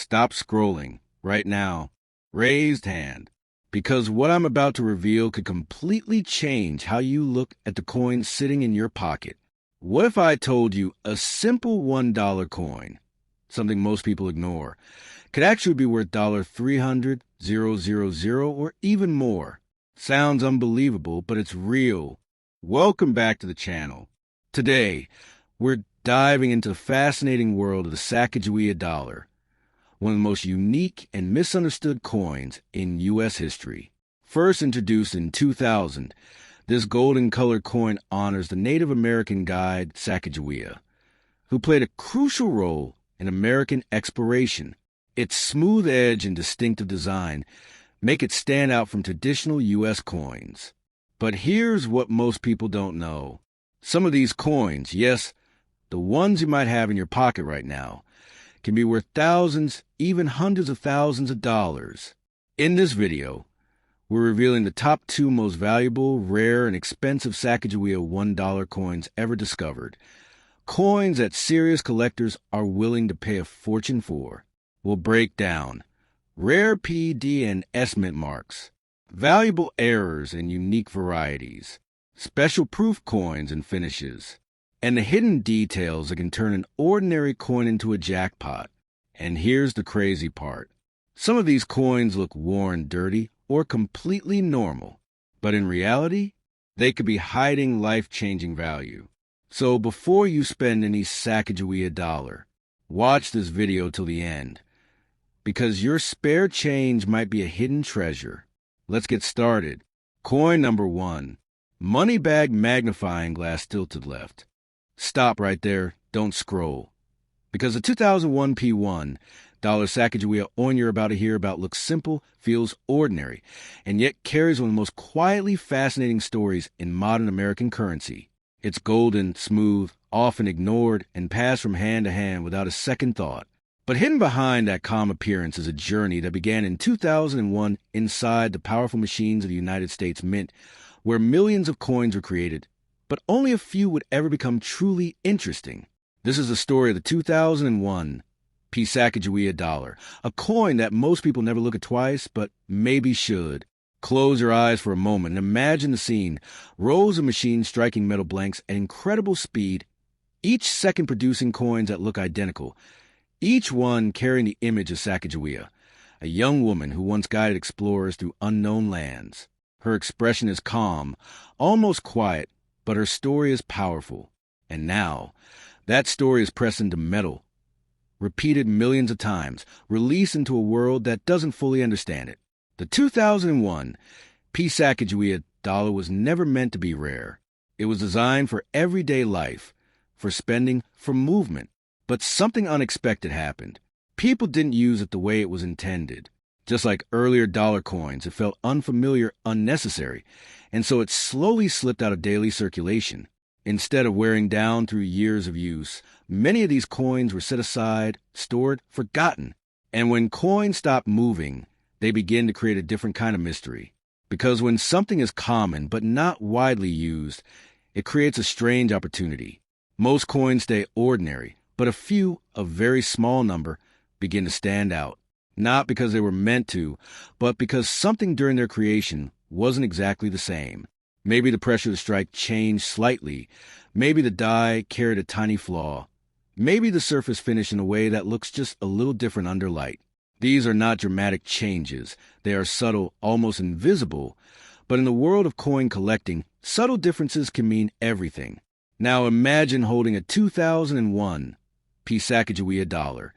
stop scrolling right now. Raised hand. Because what I'm about to reveal could completely change how you look at the coin sitting in your pocket. What if I told you a simple $1 coin, something most people ignore, could actually be worth $300,000 or even more? Sounds unbelievable, but it's real. Welcome back to the channel. Today, we're diving into the fascinating world of the Sacagawea dollar, one of the most unique and misunderstood coins in U.S. history. First introduced in 2000, this golden-colored coin honors the Native American guide Sacagawea, who played a crucial role in American exploration. Its smooth edge and distinctive design make it stand out from traditional U.S. coins. But here's what most people don't know. Some of these coins, yes, the ones you might have in your pocket right now, can be worth thousands, even hundreds of thousands of dollars. In this video, we're revealing the top 2 most valuable, rare, and expensive Sacagawea $1 coins ever discovered. Coins that serious collectors are willing to pay a fortune for. We'll break down rare P, D, and S mint marks, valuable errors and unique varieties, special proof coins and finishes, and the hidden details that can turn an ordinary coin into a jackpot. And here's the crazy part. Some of these coins look worn dirty or completely normal, but in reality, they could be hiding life-changing value. So before you spend any Sacagawea dollar, watch this video till the end, because your spare change might be a hidden treasure. Let's get started. Coin number 1. Money bag magnifying glass tilted left. Stop right there. Don't scroll. Because the 2001 P1 dollar Sacagawea coin you're about to hear about looks simple, feels ordinary, and yet carries one of the most quietly fascinating stories in modern American currency. It's golden, smooth, often ignored, and passed from hand to hand without a second thought. But hidden behind that calm appearance is a journey that began in 2001 inside the powerful machines of the United States Mint, where millions of coins were created, but only a few would ever become truly interesting. This is the story of the 2001 P Sacagawea dollar, a coin that most people never look at twice, but maybe should. Close your eyes for a moment and imagine the scene. Rows of machines striking metal blanks at incredible speed, each second producing coins that look identical, each one carrying the image of Sacagawea, a young woman who once guided explorers through unknown lands. Her expression is calm, almost quiet, but her story is powerful. And now, that story is pressed into metal, repeated millions of times, released into a world that doesn't fully understand it. The 2001 P Sacagawea dollar was never meant to be rare. It was designed for everyday life, for spending, for movement. But something unexpected happened. People didn't use it the way it was intended. Just like earlier dollar coins, it felt unfamiliar, unnecessary, and so it slowly slipped out of daily circulation. Instead of wearing down through years of use, many of these coins were set aside, stored, forgotten. And when coins stop moving, they begin to create a different kind of mystery. Because when something is common but not widely used, it creates a strange opportunity. Most coins stay ordinary, but a few, a very small number, begin to stand out. Not because they were meant to, but because something during their creation wasn't exactly the same. Maybe the pressure to strike changed slightly. Maybe the die carried a tiny flaw. Maybe the surface finished in a way that looks just a little different under light. These are not dramatic changes. They are subtle, almost invisible. But in the world of coin collecting, subtle differences can mean everything. Now imagine holding a 2001 P Sacagawea dollar,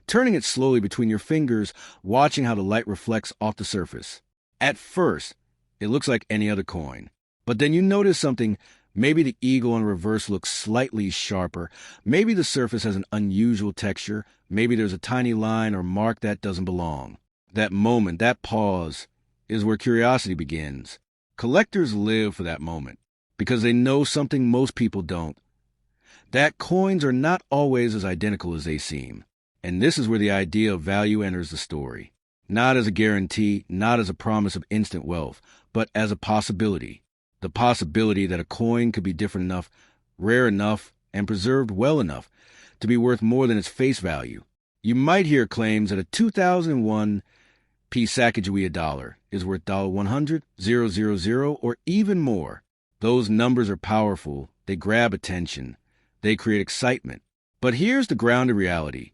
turning it slowly between your fingers, watching how the light reflects off the surface. At first, it looks like any other coin. But then you notice something. Maybe the eagle in reverse looks slightly sharper. Maybe the surface has an unusual texture. Maybe there's a tiny line or mark that doesn't belong. That moment, that pause, is where curiosity begins. Collectors live for that moment because they know something most people don't. That coins are not always as identical as they seem. And this is where the idea of value enters the story. Not as a guarantee, not as a promise of instant wealth, but as a possibility. The possibility that a coin could be different enough, rare enough, and preserved well enough to be worth more than its face value. You might hear claims that a 2001 Sacagawea dollar is worth $100,000, or even more. Those numbers are powerful. They grab attention. They create excitement. But here's the grounded reality.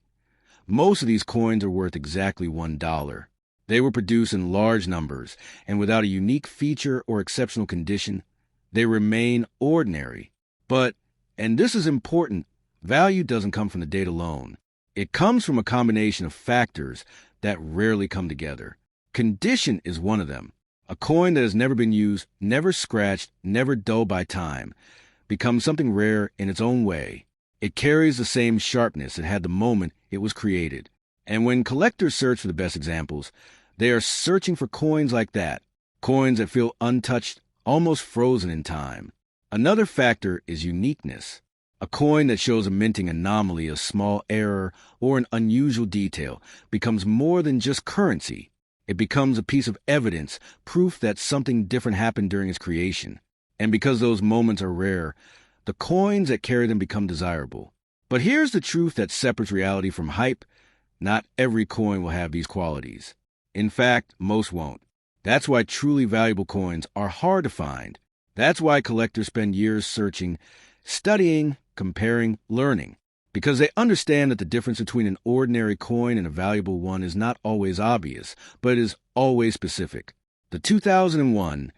Most of these coins are worth exactly $1. They were produced in large numbers, and without a unique feature or exceptional condition, they remain ordinary. But, and this is important, value doesn't come from the date alone. It comes from a combination of factors that rarely come together. Condition is one of them. A coin that has never been used, never scratched, never dulled by time, becomes something rare in its own way. It carries the same sharpness it had the moment it was created. And when collectors search for the best examples, they are searching for coins like that, coins that feel untouched, almost frozen in time. Another factor is uniqueness. A coin that shows a minting anomaly, a small error, or an unusual detail becomes more than just currency. It becomes a piece of evidence, proof that something different happened during its creation. And because those moments are rare, the coins that carry them become desirable. But here's the truth that separates reality from hype. Not every coin will have these qualities. In fact, most won't. That's why truly valuable coins are hard to find. That's why collectors spend years searching, studying, comparing, learning. Because they understand that the difference between an ordinary coin and a valuable one is not always obvious, but it is always specific. The 2001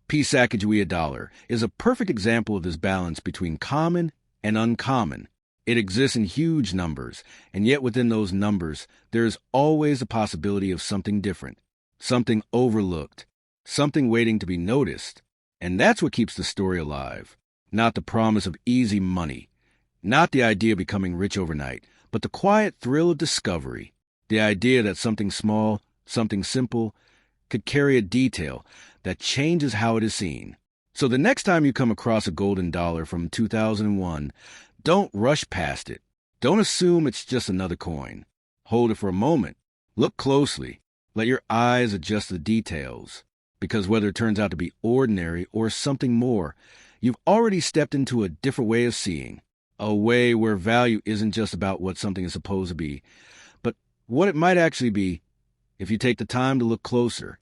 Sacagawea dollar is a perfect example of this balance between common and uncommon. It exists in huge numbers, and yet within those numbers, there is always the possibility of something different, something overlooked, something waiting to be noticed. And that's what keeps the story alive. Not the promise of easy money, not the idea of becoming rich overnight, but the quiet thrill of discovery, the idea that something small, something simple, could carry a detail that changes how it is seen. So the next time you come across a golden dollar from 2001, don't rush past it. Don't assume it's just another coin. Hold it for a moment. Look closely. Let your eyes adjust the details. Because whether it turns out to be ordinary or something more, you've already stepped into a different way of seeing. A way where value isn't just about what something is supposed to be, but what it might actually be if you take the time to look closer.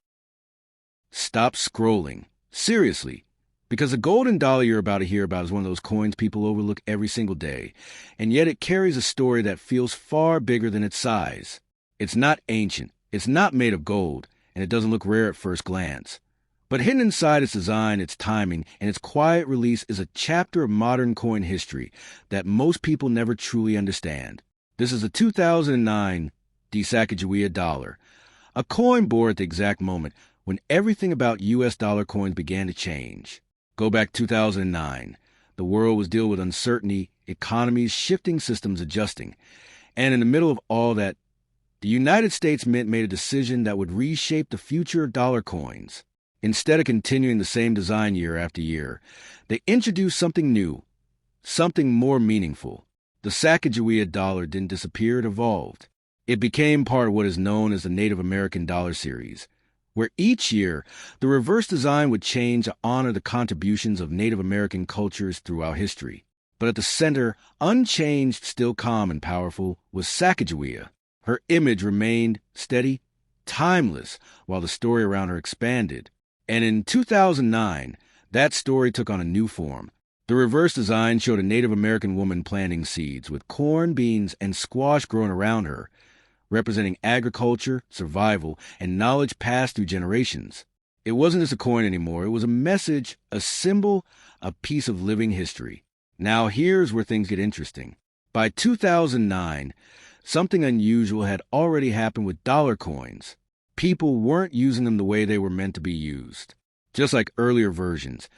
Stop scrolling. Seriously. Because the golden dollar you're about to hear about is one of those coins people overlook every single day, and yet it carries a story that feels far bigger than its size. It's not ancient, it's not made of gold, and it doesn't look rare at first glance. But hidden inside its design, its timing, and its quiet release is a chapter of modern coin history that most people never truly understand. This is the 2009 Sacagawea dollar, a coin born at the exact moment when everything about U.S. dollar coins began to change. Go back 2009. The world was dealing with uncertainty, economies shifting, systems adjusting. And in the middle of all that, the United States Mint made a decision that would reshape the future of dollar coins. Instead of continuing the same design year after year, they introduced something new, something more meaningful. The Sacagawea dollar didn't disappear, it evolved. It became part of what is known as the Native American dollar series, where each year the reverse design would change to honor the contributions of Native American cultures throughout history. But at the center, unchanged, still calm and powerful, was Sacagawea. Her image remained steady, timeless, while the story around her expanded. And in 2009, that story took on a new form. The reverse design showed a Native American woman planting seeds, with corn, beans, and squash growing around her, representing agriculture, survival, and knowledge passed through generations. It wasn't just a coin anymore. It was a message, a symbol, a piece of living history. Now here's where things get interesting. By 2009, something unusual had already happened with dollar coins. People weren't using them the way they were meant to be used. Just like earlier versions,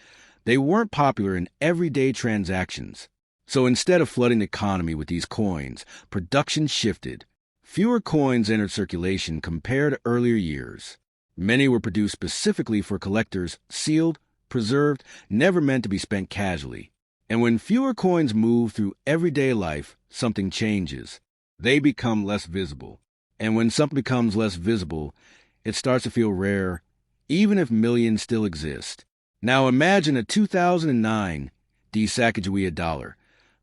they weren't popular in everyday transactions. So instead of flooding the economy with these coins, production shifted. Fewer coins entered circulation compared to earlier years. Many were produced specifically for collectors, sealed, preserved, never meant to be spent casually. And when fewer coins move through everyday life, something changes. They become less visible. And when something becomes less visible, it starts to feel rare, even if millions still exist. Now imagine a 2009 Sacagawea dollar,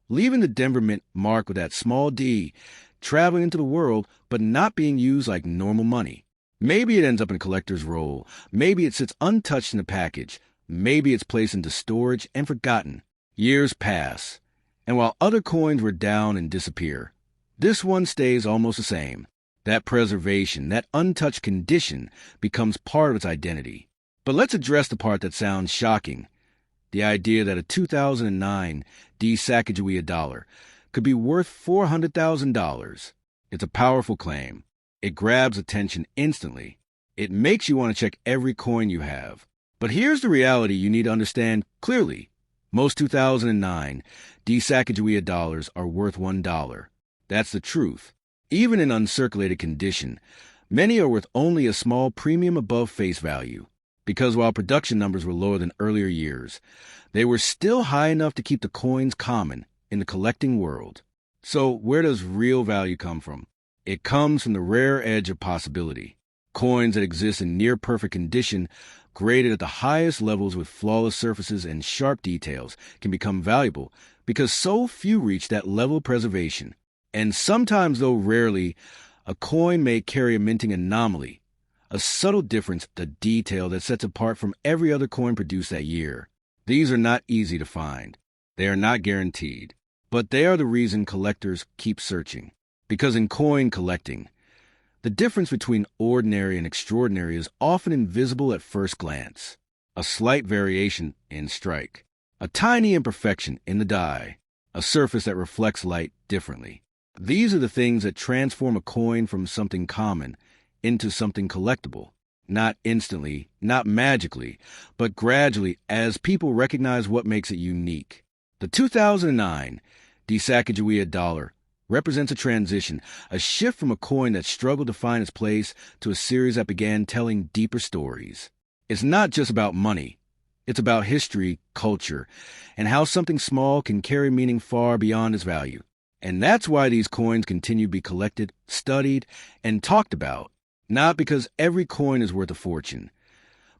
leaving the Denver Mint marked with that small D, traveling into the world, but not being used like normal money. Maybe it ends up in a collector's roll. Maybe it sits untouched in a package. Maybe it's placed into storage and forgotten. Years pass, and while other coins were down and disappear, this one stays almost the same. That preservation, that untouched condition, becomes part of its identity. But let's address the part that sounds shocking. The idea that a 2009 Sacagawea dollar could be worth $400,000. It's a powerful claim. It grabs attention instantly. It makes you want to check every coin you have. But here's the reality you need to understand clearly. Most 2009 Sacagawea dollars are worth $1. That's the truth. Even in uncirculated condition, many are worth only a small premium above face value. Because while production numbers were lower than earlier years, they were still high enough to keep the coins common in the collecting world. So where does real value come from? It comes from the rare edge of possibility. Coins that exist in near-perfect condition, graded at the highest levels with flawless surfaces and sharp details, can become valuable because so few reach that level of preservation. And sometimes, though rarely, a coin may carry a minting anomaly, a subtle difference, the detail that sets it apart from every other coin produced that year. These are not easy to find. They are not guaranteed. But they are the reason collectors keep searching. Because in coin collecting, the difference between ordinary and extraordinary is often invisible at first glance. A slight variation in strike, a tiny imperfection in the die, a surface that reflects light differently. These are the things that transform a coin from something common into something collectible. Not instantly, not magically, but gradually as people recognize what makes it unique. The 2009 Sacagawea dollar represents a transition, a shift from a coin that struggled to find its place to a series that began telling deeper stories. It's not just about money. It's about history, culture, and how something small can carry meaning far beyond its value. And that's why these coins continue to be collected, studied, and talked about. Not because every coin is worth a fortune,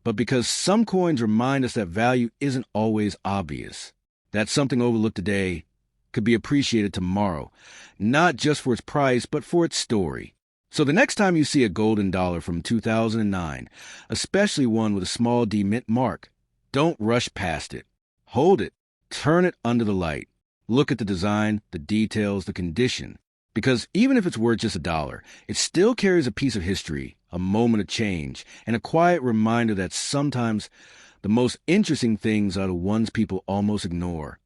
but because some coins remind us that value isn't always obvious. That something overlooked today could be appreciated tomorrow, not just for its price, but for its story. So the next time you see a golden dollar from 2009, especially one with a small D mint mark, don't rush past it. Hold it. Turn it under the light. Look at the design, the details, the condition. Because even if it's worth just $1, it still carries a piece of history, a moment of change, and a quiet reminder that sometimes the most interesting things are the ones people almost ignore.